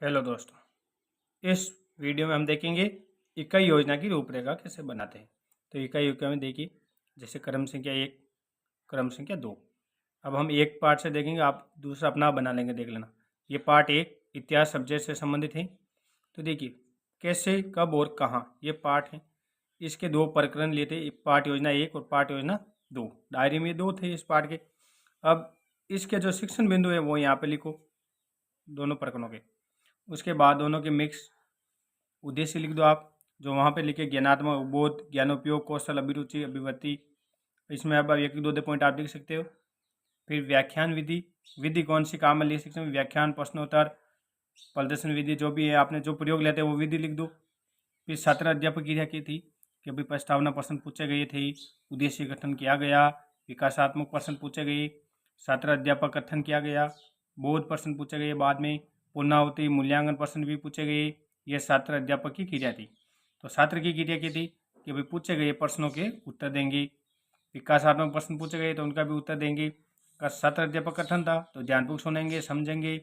Hello दोस्तों, इस video में हम देखेंगे इकाई योजना की रूपरेखा कैसे बनाते हैं। तो इकाई योजना में देखिए, जैसे क्रम संख्या 1, क्रम संख्या 2। अब हम एक पार्ट से देखेंगे, आप दूसरा अपना बना लेंगे, देख लेना। ये पार्ट 1 इतिहास सब्जेक्ट से संबंधित है। तो देखिए कैसे, कब और कहाँ, ये पार्ट है। इसके दो प्रकरण लिए थे, पार्ट योजना 1 और पार्ट योजना 2। डायरी में 2 थे इस पार्ट के। अब इसके जो शिक्षण बिंदु है वो यहाँ पे लिखो, दोनों प्रकरणों के। उसके बाद दोनों के मिक्स उद्देश्य लिख दो आप, जो वहाँ पे लिखे ज्ञानात्मक बोध, ज्ञानोपयोग, कौशल, अभिरुचि, अभिव्यक्ति। इसमें अब एक दो दो पॉइंट आप लिख सकते हो। फिर व्याख्यान विधि, विधि कौन सी काम में लिख सकते हो, व्याख्यान, प्रश्नोत्तर, प्रदर्शन विधि, जो भी है आपने जो प्रयोग लेते हैं वो विधि लिख दो। फिर छात्र अध्यापक क्रिया की थी कि अभी प्रस्तावना प्रश्न पूछे गए थे, उद्देश्य गठन किया गया, विकासात्मक प्रश्न पूछे गए, छात्र अध्यापक कथन किया गया, बोध प्रश्न पूछे गए, बाद में पूर्णावती मूल्यांकन प्रश्न भी पूछे गए। यह छात्र अध्यापक की क्रिया थी। तो छात्र की क्रिया की थी कि भाई पूछे गए प्रश्नों के उत्तर देंगे, विकासात्मक प्रश्न पूछे गए तो उनका भी उत्तर देंगे। का छात्र अध्यापक कथन था तो ध्यानपूर्वक सुनेंगे, समझेंगे।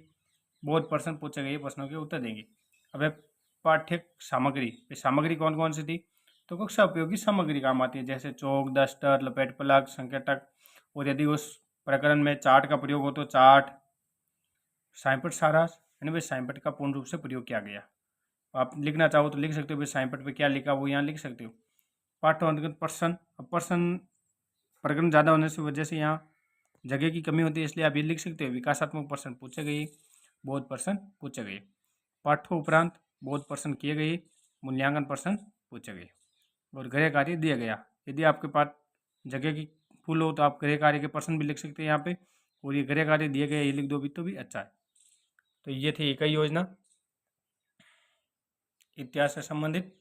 बोध प्रश्न पूछे गए प्रश्नों के उत्तर देंगे। अब पाठ्य सामग्री, सामग्री कौन कौन सी थी, तो कक्षा उपयोगी सामग्री काम आती है, जैसे चौक, डस्टर, लपेट प्लग, संकेतक। और यदि उस प्रकरण में चार्ट का प्रयोग हो तो चार्ट, साइंपट सारांश, यानी भाई साइंपट का पूर्ण रूप से प्रयोग किया गया। आप लिखना चाहो तो लिख सकते हो, भाई साइंपट पे क्या लिखा वो यहाँ लिख सकते हो। पाठ्य अंतर्गत प्रश्न, अब प्रश्न प्रकरण ज़्यादा होने की वजह से यहाँ जगह की कमी होती है, इसलिए आप ये लिख सकते हो, विकासात्मक प्रश्न पूछे गए, बोध प्रश्न पूछे गए। पाठ्य उपरांत बोध प्रश्न किए गए, मूल्यांकन प्रश्न पूछे गए और गृह कार्य दिया गया। यदि आपके पास जगह की फुल हो तो आप गृह कार्य के प्रश्न भी लिख सकते हैं यहाँ पे, और ये गृह कार्य दिए गए ये लिख दो भी तो भी अच्छा है। तो ये थी इकाई योजना इतिहास से संबंधित।